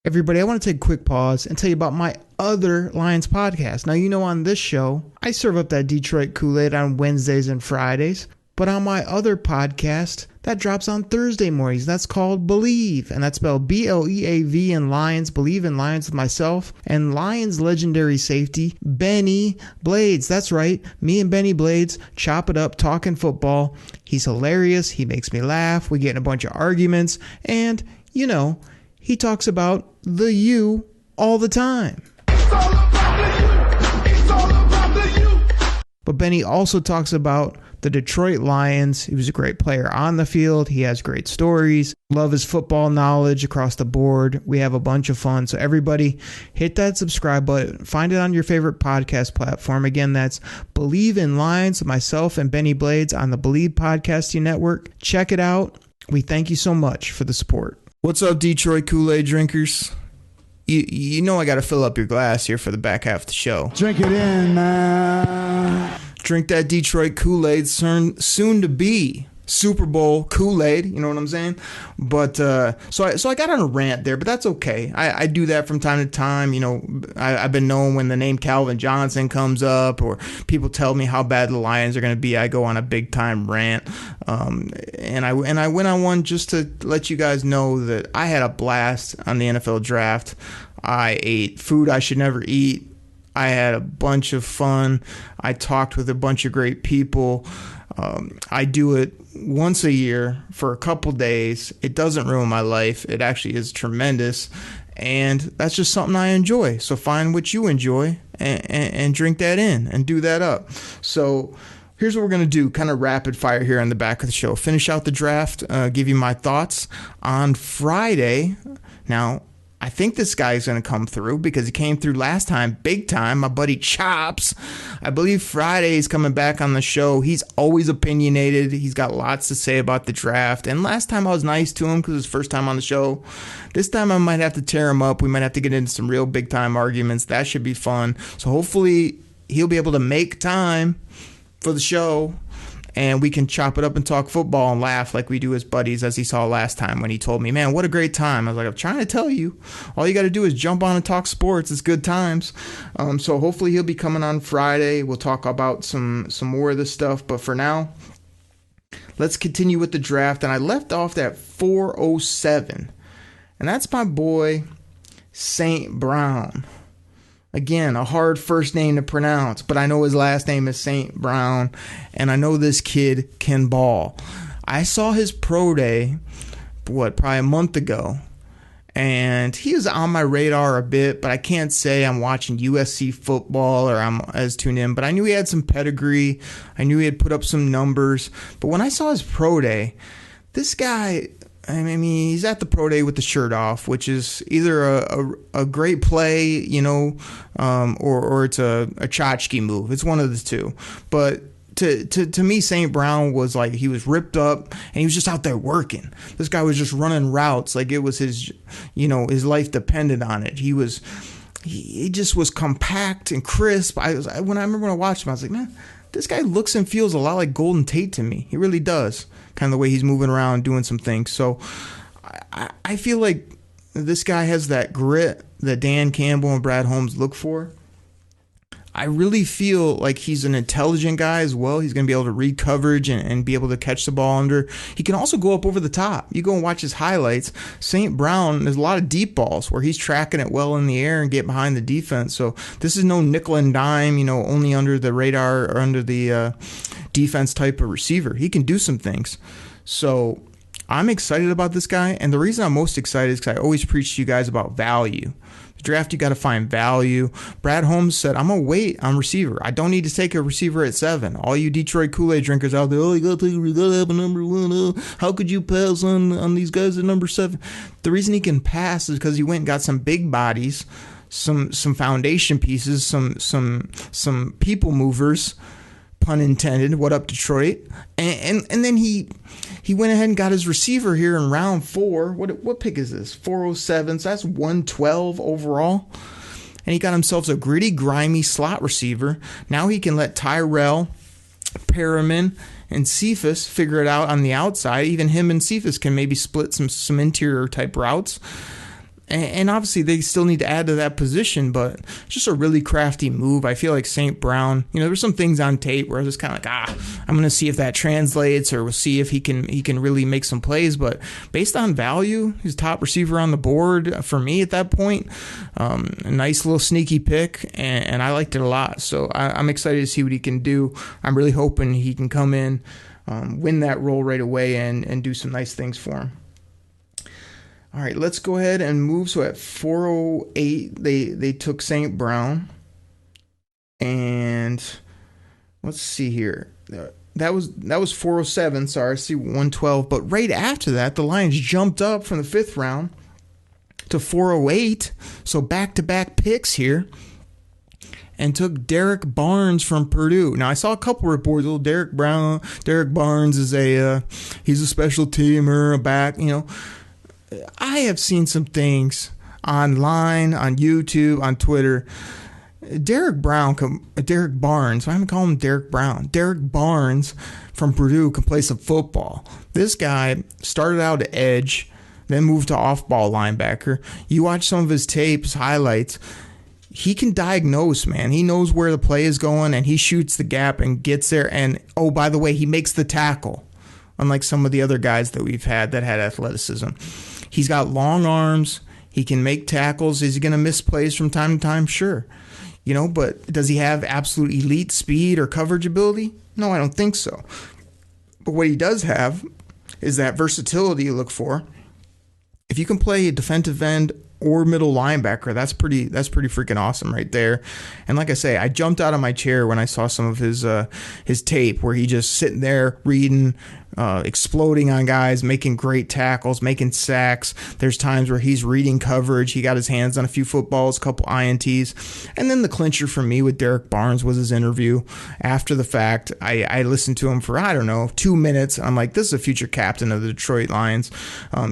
Everybody, I want to take a quick pause and tell you about my other Lions podcast. Now, you know, on this show, I serve up that Detroit Koolaid on Wednesdays and Fridays. But on my other podcast, that drops on Thursday mornings. That's called Believe, and that's spelled B-L-E-A-V in Lions. Believe in Lions with myself and Lions legendary safety, Benny Blades. That's right, me and Benny Blades chop it up talking football. He's hilarious. He makes me laugh. We get in a bunch of arguments, and, you know, he talks about the U all the time. It's all about the U. It's all about the U. But Benny also talks about the Detroit Lions. He was a great player on the field. He has great stories. Love his football knowledge across the board. We have a bunch of fun. So everybody, hit that subscribe button. Find it on your favorite podcast platform. Again, that's Believe in Lions, myself and Benny Blades on the Believe Podcasting Network. Check it out. We thank you so much for the support. What's up, Detroit Kool-Aid drinkers? You know I got to fill up your glass here for the back half of the show. Drink it in, man. Drink that Detroit Kool-Aid, soon to be Super Bowl Kool-Aid, you know what I'm saying? But so I got on a rant there, but that's okay. I do that from time to time. You know, I've been known when the name Calvin Johnson comes up, or people tell me how bad the Lions are going to be, I go on a big time rant. And I went on one just to let you guys know that I had a blast on the NFL draft. I ate food I should never eat. I had a bunch of fun. I talked with a bunch of great people. I do it once a year for a couple days. It doesn't ruin my life. It actually is tremendous. And that's just something I enjoy. So find what you enjoy and drink that in and do that up. So here's what we're going to do, kind of rapid fire here on the back of the show. Finish out the draft, give you my thoughts on Friday. Now, I think this guy is going to come through because he came through last time, big time. My buddy Chops. I believe Friday is coming back on the show. He's always opinionated. He's got lots to say about the draft. And last time I was nice to him because it was his first time on the show. This time I might have to tear him up. We might have to get into some real big time arguments. That should be fun. So hopefully he'll be able to make time for the show, and we can chop it up and talk football and laugh like we do as buddies, as he saw last time when he told me, man, what a great time. I was like, I'm trying to tell you, all you got to do is jump on and talk sports. It's good times. So hopefully he'll be coming on Friday. We'll talk about some more of this stuff. But for now, let's continue with the draft. And I left off at 407. And that's my boy, St. Brown. Again, a hard first name to pronounce, but I know his last name is St. Brown, and I know this kid can ball. I saw his pro day, probably a month ago, and he was on my radar a bit, but I can't say I'm watching USC football or I'm as tuned in, but I knew he had some pedigree. I knew he had put up some numbers, but when I saw his pro day, this guy, I mean, he's at the pro day with the shirt off, which is either a great play, you know, or it's a tchotchke move. It's one of the two. But to me, St. Brown was like, he was ripped up and he was just out there working. This guy was just running routes like it was his, you know, his life depended on it. He just was compact and crisp. When I watched him, I was like, man, this guy looks and feels a lot like Golden Tate to me. He really does. Kind of the way he's moving around, doing some things. So I feel like this guy has that grit that Dan Campbell and Brad Holmes look for. I really feel like he's an intelligent guy as well. He's going to be able to read coverage and be able to catch the ball under. He can also go up over the top. You go and watch his highlights. St. Brown, there's a lot of deep balls where he's tracking it well in the air and get behind the defense. So this is no nickel and dime, you know, only under the radar or under the defense type of receiver. He can do some things. So I'm excited about this guy. And the reason I'm most excited is because I always preach to you guys about value. Draft, you got to find value. Brad Holmes said, I'm going to wait on receiver. I don't need to take a receiver at 7. All you Detroit Kool-Aid drinkers out there, you got to have a number 1. How could you pass on these guys at number 7? The reason he can pass is because he went and got some big bodies, some foundation pieces, some people movers, pun intended. What up, Detroit? And then he went ahead and got his receiver here in round 4. What pick is this? 407. So that's 112 overall. And he got himself a gritty, grimy slot receiver. Now he can let Tyrell, Perriman, and Cephas figure it out on the outside. Even him and Cephas can maybe split some interior type routes. And obviously they still need to add to that position, but just a really crafty move. I feel like St. Brown, you know, there's some things on tape where I was just kind of like, I'm going to see if that translates, or we'll see if he can really make some plays. But based on value, he's top receiver on the board for me at that point. A nice little sneaky pick, and I liked it a lot. So I'm excited to see what he can do. I'm really hoping he can come in, win that role right away, and do some nice things for him. All right, let's go ahead and move. So at 408, they took St. Brown. And let's see here. That was 407. Sorry, I see 112. But right after that, the Lions jumped up from the 5th round to 408. So back-to-back picks here. And took Derek Barnes from Purdue. Now, I saw a couple reports. Derek Barnes is he's a special teamer, a back, you know. I have seen some things online, on YouTube, on Twitter. Derek Barnes, I'm going to call him Derek Brown. Derek Barnes from Purdue can play some football. This guy started out at edge, then moved to off-ball linebacker. You watch some of his tapes, highlights, he can diagnose, man. He knows where the play is going, and he shoots the gap and gets there. And, oh, by the way, he makes the tackle, unlike some of the other guys that we've had that had athleticism. He's got long arms. He can make tackles. Is he going to miss plays from time to time? Sure. But does he have absolute elite speed or coverage ability? No, I don't think so. But what he does have is that versatility you look for. If you can play a defensive end or middle linebacker, that's pretty freaking awesome right there. And like I say, I jumped out of my chair when I saw some of his tape where he just sitting there reading, exploding on guys, making great tackles, making sacks. There's times where he's reading coverage. He got his hands on a few footballs, a couple INTs. And then the clincher for me with Derek Barnes was his interview after the fact. I listened to him for, 2 minutes. I'm like, this is a future captain of the Detroit Lions.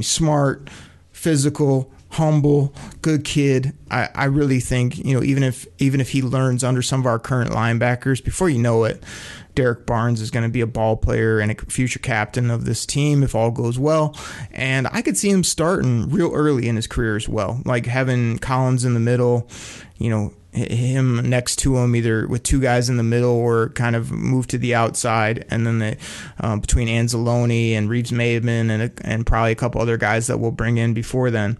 Smart, physical, humble, good kid. I really think, even if he learns under some of our current linebackers, before you know it, Derek Barnes is going to be a ball player and a future captain of this team if all goes well. And I could see him starting real early in his career as well, like having Collins in the middle, him next to him, either with two guys in the middle or kind of move to the outside, and then between Anzalone and Reeves-Maybin and probably a couple other guys that we'll bring in before then.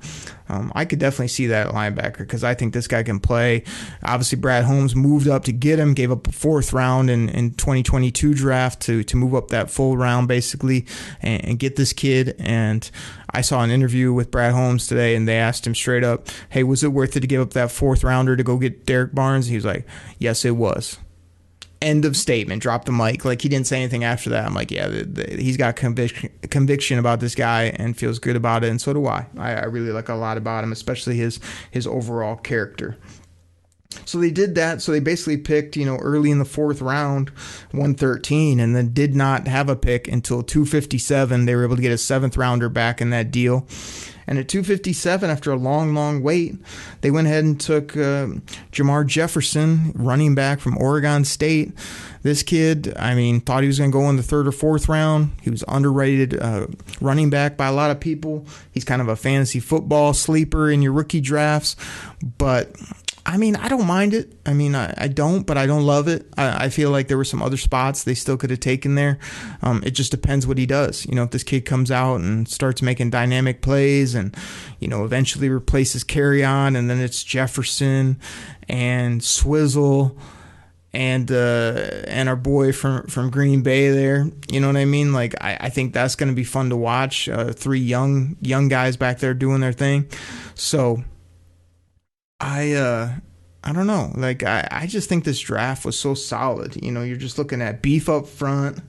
I could definitely see that at linebacker because I think this guy can play. Obviously, Brad Holmes moved up to get him, gave up a 4th round in 2022 draft to move up that full round basically and get this kid. And I saw an interview with Brad Holmes today, and they asked him straight up, hey, was it worth it to give up that 4th rounder to go get Derek Barnes? He was like, yes, it was. End of statement. Drop the mic. Like, he didn't say anything after that. I'm like, yeah, he's got conviction about this guy and feels good about it, and so do I. I really like a lot about him, especially his overall character. So they did that. So they basically picked, early in the 4th round, 113, and then did not have a pick until 257. They were able to get a 7th rounder back in that deal. And at 257, after a long, long wait, they went ahead and took Jamar Jefferson, running back from Oregon State. This kid, thought he was going to go in the 3rd or 4th round. He was underrated running back by a lot of people. He's kind of a fantasy football sleeper in your rookie drafts. But I don't mind it. I don't, but I don't love it. I feel like there were some other spots they still could have taken there. It just depends what he does. If this kid comes out and starts making dynamic plays and, eventually replaces Carry-On, and then it's Jefferson and Swizzle and our boy from Green Bay there. You know what I mean? Like, I think that's going to be fun to watch. 3 young guys back there doing their thing. So I don't know. Like, I just think this draft was so solid. You're just looking at beef up front.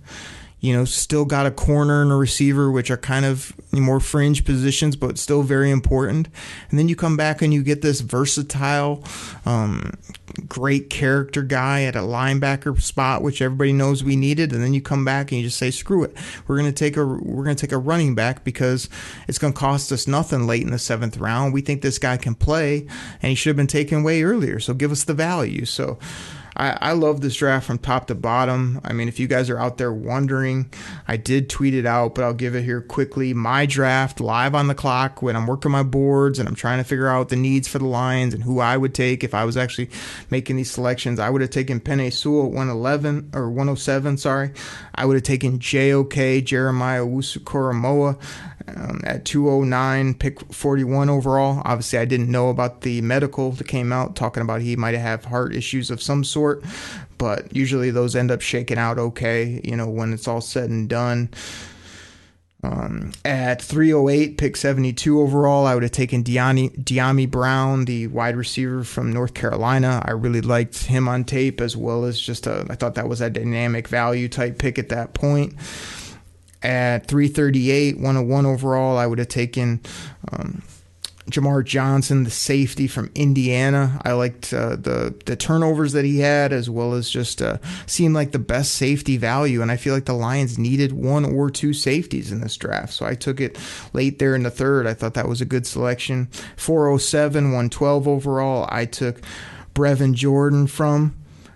Still got a corner and a receiver, which are kind of more fringe positions, but still very important. And then you come back and you get this versatile, great character guy at a linebacker spot, which everybody knows we needed. And then you come back and you just say, screw it. We're going to take a running back because it's going to cost us nothing late in the 7th round. We think this guy can play, and he should have been taken way earlier. So give us the value. So I love this draft from top to bottom. If you guys are out there wondering, I did tweet it out, but I'll give it here quickly. My draft live on the clock when I'm working my boards and I'm trying to figure out the needs for the Lions and who I would take if I was actually making these selections. I would have taken Penei Sewell at 107. I would have taken JOK, Jeremiah Owusu-Koramoah, at 209, pick 41 overall. Obviously, I didn't know about the medical that came out talking about he might have heart issues of some sort, but usually those end up shaking out okay, when it's all said and done. At 308, pick 72 overall, I would have taken De'Ami Brown, the wide receiver from North Carolina. I really liked him on tape, as well as I thought that was a dynamic value type pick at that point. At 338, 101 overall, I would have taken Jamar Johnson, the safety from Indiana. I liked the turnovers that he had, as well as just seemed like the best safety value. And I feel like the Lions needed 1 or 2 safeties in this draft. So I took it late there in the 3rd. I thought that was a good selection. 407, 112 overall, I took Brevin Jordan from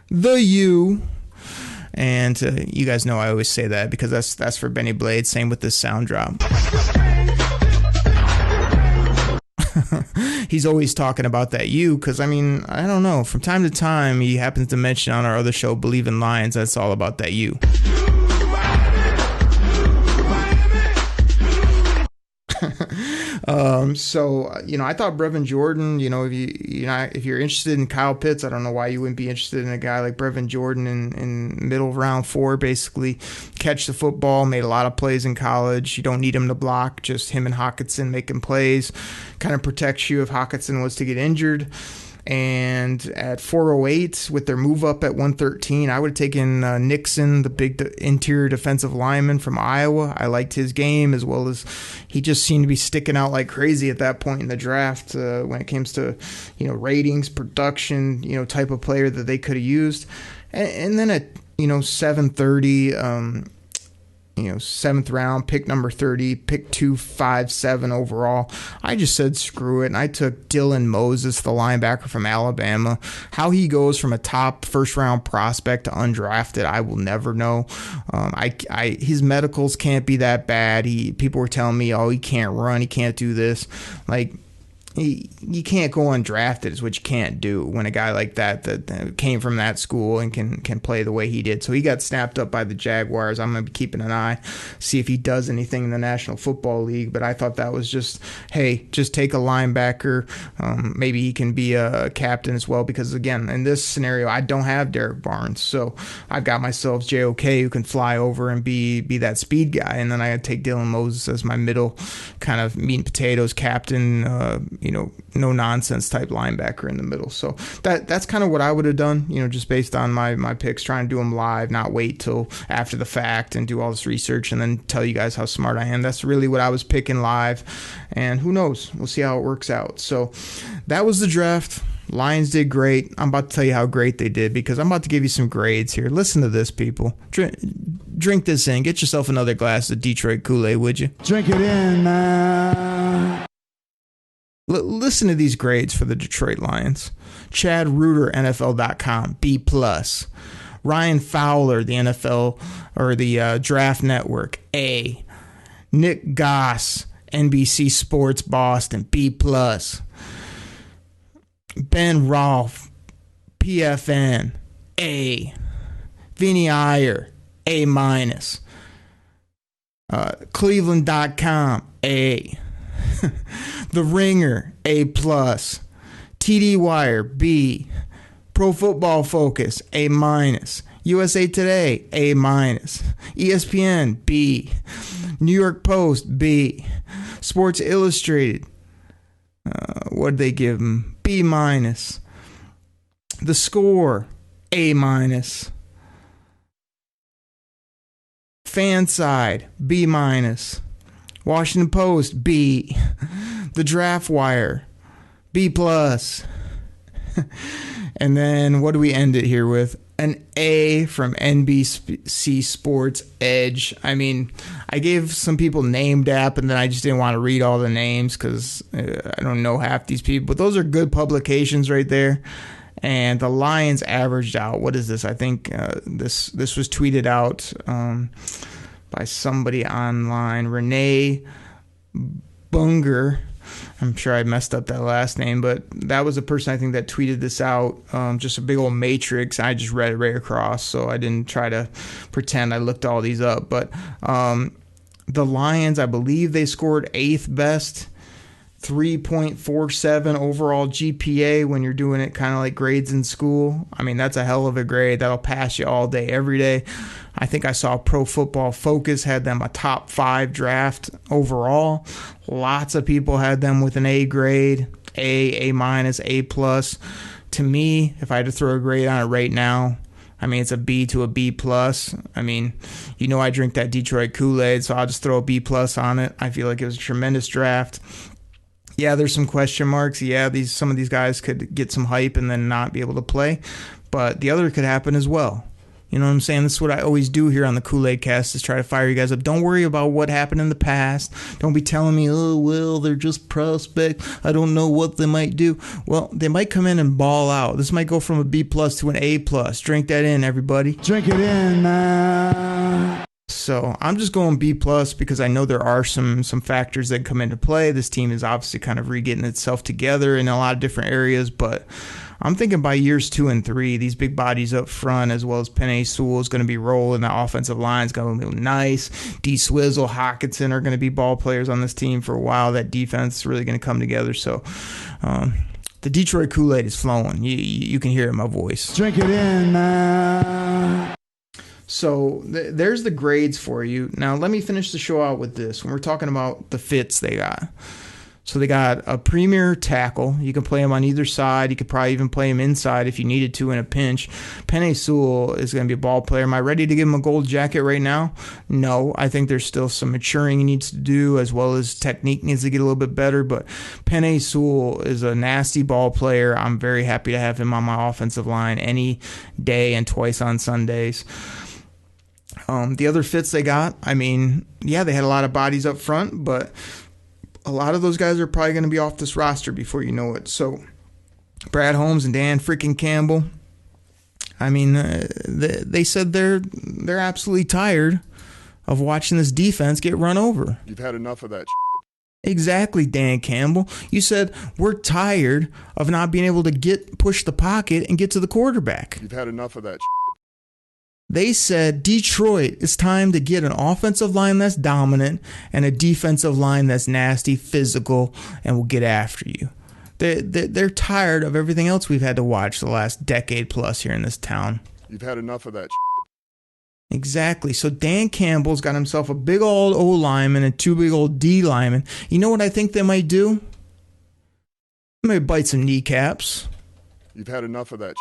the U. And you guys know I always say that because that's for Benny Blade. Same with this sound drop. He's always talking about that U because, I mean, I don't know. From time to time, he happens to mention on our other show, Believe in Lions, that's all about that U. So I thought Brevin Jordan, if you're interested in Kyle Pitts, I don't know why you wouldn't be interested in a guy like Brevin Jordan in middle round 4, basically catch the football, made a lot of plays in college. You don't need him to block, just him and Hockenson making plays, kind of protects you if Hockenson was to get injured. And at 408, with their move up at 113, I would have taken Nixon, the big interior defensive lineman from Iowa. I liked his game, as well as he just seemed to be sticking out like crazy at that point in the draft when it comes to ratings, production, type of player that they could have used. And then at 730. 7th round, pick number 30, pick 257 overall. I just said screw it, and I took Dylan Moses, the linebacker from Alabama. How he goes from a top first-round prospect to undrafted, I will never know. His medicals can't be that bad. People were telling me, he can't run, he can't do this. You can't go undrafted is what you can't do when a guy like that came from that school and can play the way he did. So he got snapped up by the Jaguars. I'm going to be keeping an eye, see if he does anything in the National Football League. But I thought that was just take a linebacker. Maybe he can be a captain as well because, again, in this scenario, I don't have Derek Barnes. So I've got myself JOK who can fly over and be that speed guy. And then I take Dylan Moses as my middle kind of meat and potatoes captain, no nonsense type linebacker in the middle. So that's kind of what I would have done, just based on my picks, trying to do them live, not wait till after the fact and do all this research and then tell you guys how smart I am. That's really what I was picking live, and who knows? We'll see how it works out. So that was the draft. Lions did great. I'm about to tell you how great they did because I'm about to give you some grades here. Listen to this, people. Drink this in. Get yourself another glass of Detroit Kool-Aid, would you? Drink it in, man. Listen to these grades for the Detroit Lions. Chad Reuter, NFL.com, B+. Ryan Fowler, the NFL or the Draft Network, A. Nick Goss, NBC Sports Boston, B+. Ben Rolfe, PFN, A. Vinny Iyer, A-. Cleveland.com, A. The Ringer, A+. TD Wire, B. Pro Football Focus, A-. USA Today, A-. ESPN, B. New York Post, B. Sports Illustrated, what did they give them? B-. The Score, A-. Fanside, B-. Washington Post, B. The Draft Wire, B+. And then what do we end it here with? An A from NBC Sports Edge. I mean, I gave some people named app, and then I just didn't want to read all the names because I don't know half these people. But those are good publications right there. And the Lions averaged out. What is this? I think this was tweeted out by somebody online, Renee Bunger. I'm sure I messed up that last name, but that was the person I think that tweeted this out. Just a big old matrix. I just read it right across, so I didn't try to pretend I looked all these up. But the Lions, I believe they scored 8th best, 3.47 overall GPA when you're doing it kind of like grades in school. I mean, that's a hell of a grade. That'll pass you all day, every day. I think I saw Pro Football Focus had them a top 5 draft overall. Lots of people had them with an A grade, A-, A+. To me, if I had to throw a grade on it right now, I mean, it's a B to a B+. I mean, I drink that Detroit Kool-Aid, so I'll just throw a B+ on it. I feel like it was a tremendous draft. Yeah, there's some question marks. Yeah, some of these guys could get some hype and then not be able to play. But the other could happen as well. You know what I'm saying? This is what I always do here on the Koolaid Cast, is try to fire you guys up. Don't worry about what happened in the past. Don't be telling me, oh, well, they're just prospects. I don't know what they might do. Well, they might come in and ball out. This might go from a B+ to an A+. Drink that in, everybody. Drink it in, man. So I'm just going B+ because I know there are some factors that come into play. This team is obviously kind of re-getting itself together in a lot of different areas, but I'm thinking by years 2 and 3, these big bodies up front, as well as Penei Sewell, is going to be rolling. The offensive line is going to be nice. D. Swizzle, Hawkinson are going to be ball players on this team for a while. That defense is really going to come together. So the Detroit Kool-Aid is flowing. You can hear it in my voice. Drink it in, man. So there's the grades for you. Now let me finish the show out with this. When we're talking about the fits they got. So they got a premier tackle. You can play him on either side. You could probably even play him inside if you needed to in a pinch. Penei Sewell is going to be a ball player. Am I ready to give him a gold jacket right now? No. I think there's still some maturing he needs to do, as well as technique needs to get a little bit better. But Penei Sewell is a nasty ball player. I'm very happy to have him on my offensive line any day and twice on Sundays. The other fits they got, I mean, yeah, they had a lot of bodies up front, but a lot of those guys are probably going to be off this roster before you know it. So Brad Holmes and Dan freaking Campbell, I mean, they said they're absolutely tired of watching this defense get run over. You've had enough of that. Exactly, Dan Campbell. You said we're tired of not being able to push the pocket and get to the quarterback. You've had enough of that. They said, Detroit, it's time to get an offensive line that's dominant and a defensive line that's nasty, physical, and will get after you. They're tired of everything else we've had to watch the last decade plus here in this town. You've had enough of that. Exactly. So Dan Campbell's got himself a big old O lineman and 2 big old D linemen. You know what I think they might do? They might bite some kneecaps. You've had enough of that.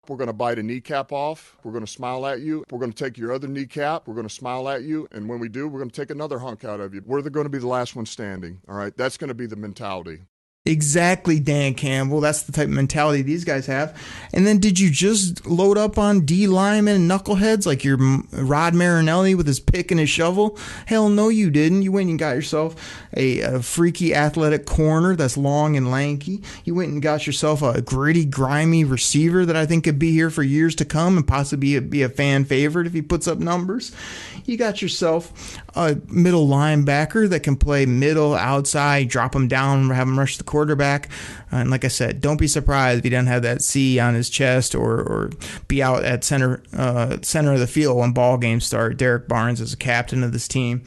We're going to bite a kneecap off. We're going to smile at you. We're going to take your other kneecap. We're going to smile at you. And when we do, we're going to take another hunk out of you. We're going to be the last one standing. All right? That's going to be the mentality. Exactly, Dan Campbell. That's the type of mentality these guys have. And then did you just load up on D linemen and knuckleheads like your Rod Marinelli with his pick and his shovel? Hell no, you didn't. You went and got yourself a freaky athletic corner that's long and lanky. You went and got yourself a gritty, grimy receiver that I think could be here for years to come and possibly be a fan favorite if he puts up numbers. You got yourself a middle linebacker that can play middle, outside, drop him down, have him rush the quarterback. And like I said, don't be surprised if he doesn't have that C on his chest or be out at center of the field when ball games start. Derek Barnes is the captain of this team.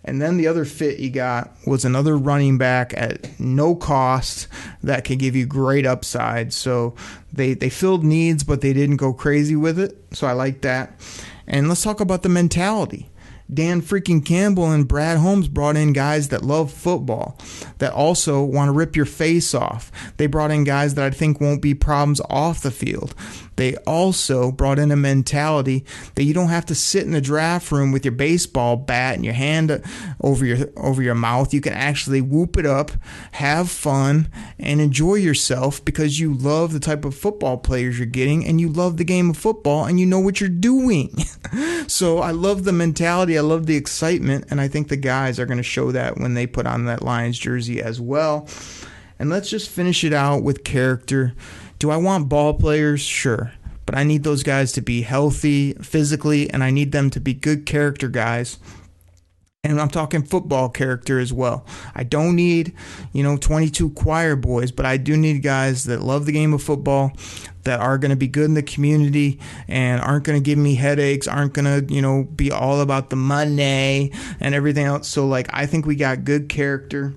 And then the other fit you got was another running back at no cost that could give you great upside. So they filled needs, but they didn't go crazy with it. So I like that. And let's talk about the mentality. Dan freaking Campbell and Brad Holmes brought in guys that love football, that also want to rip your face off. They brought in guys that I think won't be problems off the field. They also brought in a mentality that you don't have to sit in the draft room with your baseball bat and your hand over your mouth. You can actually whoop it up, have fun, and enjoy yourself because you love the type of football players you're getting and you love the game of football and you know what you're doing. So I love the mentality. I love the excitement, and I think the guys are going to show that when they put on that Lions jersey as well. And let's just finish it out with character. Do I want ball players? Sure. But I need those guys to be healthy physically, and I need them to be good character guys. And I'm talking football character as well. I don't need, 22 choir boys, but I do need guys that love the game of football, that are going to be good in the community and aren't going to give me headaches, aren't going to, be all about the money and everything else. So, I think we got good character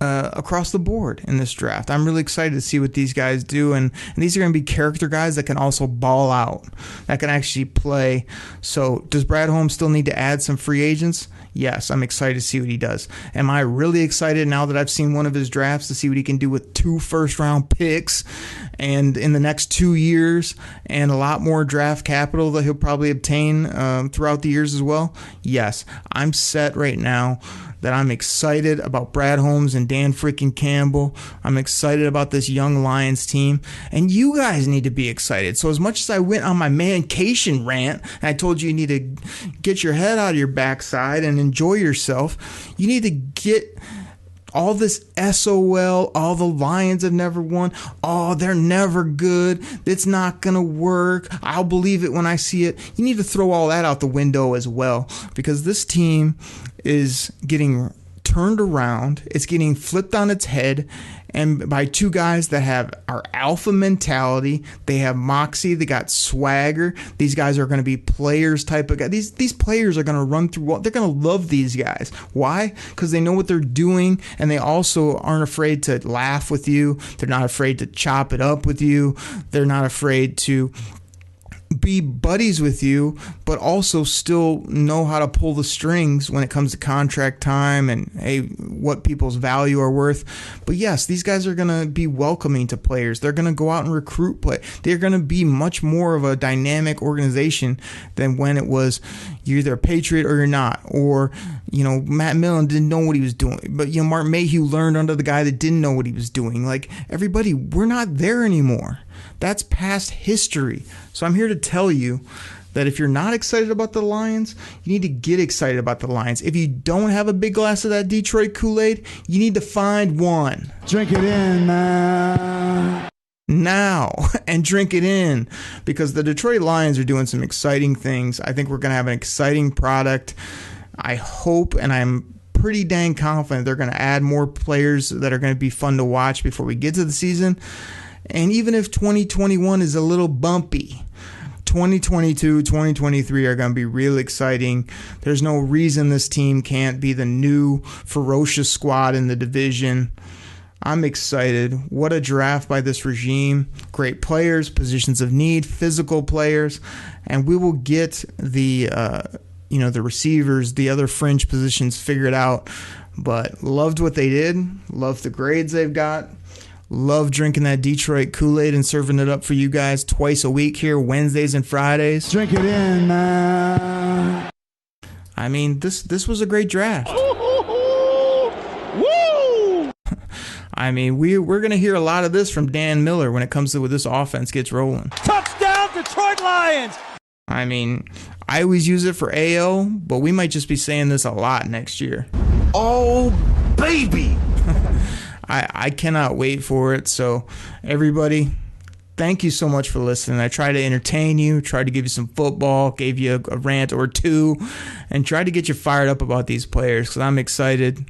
across the board in this draft. I'm really excited to see what these guys do, and these are going to be character guys that can also ball out, that can actually play. So does Brad Holmes still need to add some free agents? Yes, I'm excited to see what he does. Am I really excited now that I've seen one of his drafts to see what he can do with 2 first-round picks and in the next 2 years, and a lot more draft capital that he'll probably obtain throughout the years as well, yes, I'm set right now that I'm excited about Brad Holmes and Dan freaking Campbell. I'm excited about this young Lions team, and you guys need to be excited. So as much as I went on my mancation rant, and I told you need to get your head out of your backside and enjoy yourself, you need to get all this SOL, all the Lions have never won, oh, they're never good, it's not going to work, I'll believe it when I see it. You need to throw all that out the window as well, because this team is getting turned around, it's getting flipped on its head, and by two guys that have our alpha mentality. They have moxie, they got swagger. These guys are going to be players type of guys. These players are going to run through, they're going to love these guys. Why? Because they know what they're doing, and they also aren't afraid to laugh with you. They're not afraid to chop it up with you. They're not afraid to be buddies with you, but also still know how to pull the strings when it comes to contract time and what people's value are worth. But yes, these guys are going to be welcoming to players. They're going to go out and recruit play. They're going to be much more of a dynamic organization than when it was you're either a Patriot or you're not. Or, Matt Millen didn't know what he was doing. But, Mark Mayhew learned under the guy that didn't know what he was doing. Like, everybody, we're not there anymore. That's past history. So I'm here to tell you that if you're not excited about the Lions, you need to get excited about the Lions. If you don't have a big glass of that Detroit Kool-Aid, you need to find one. Drink it in, man. Now, and drink it in, because the Detroit Lions are doing some exciting things. I think we're going to have an exciting product. I hope, and I'm pretty dang confident they're going to add more players that are going to be fun to watch before we get to the season. And even if 2021 is a little bumpy, 2022, 2023 are going to be real exciting. There's no reason this team can't be the new ferocious squad in the division. I'm excited. What a draft by this regime. Great players, positions of need, physical players, and we will get the receivers, the other fringe positions figured out. But loved what they did. Loved the grades they've got. Love drinking that Detroit Kool-Aid and serving it up for you guys twice a week here, Wednesdays and Fridays. Drink it in, man. I mean, this was a great draft. Woo! I mean, we're going to hear a lot of this from Dan Miller when it comes to when this offense gets rolling. Touchdown, Detroit Lions! I mean, I always use it for AO, but we might just be saying this a lot next year. Oh, baby. I cannot wait for it. So, everybody, thank you so much for listening. I tried to entertain you, tried to give you some football, gave you a rant or two, and tried to get you fired up about these players because I'm excited.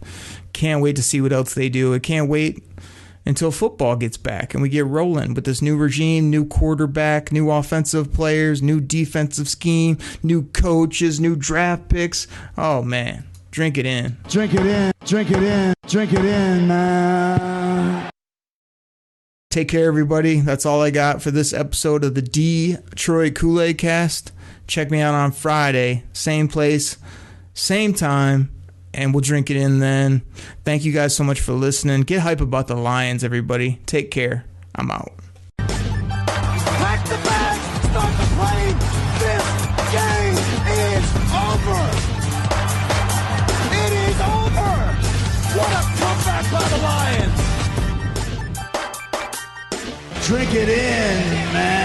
Can't wait to see what else they do. I can't wait until football gets back and we get rolling with this new regime, new quarterback, new offensive players, new defensive scheme, new coaches, new draft picks. Oh, man. Drink it in. Drink it in. Drink it in. Drink it in, man. Take care, everybody. That's all I got for this episode of the Detroit Koolaid Cast. Check me out on Friday. Same place, same time, and we'll drink it in then. Thank you guys so much for listening. Get hype about the Lions, everybody. Take care. I'm out. Pack the bags, start the plane. This game is over. It is over. What a comeback by the Lions. Drink it in, man.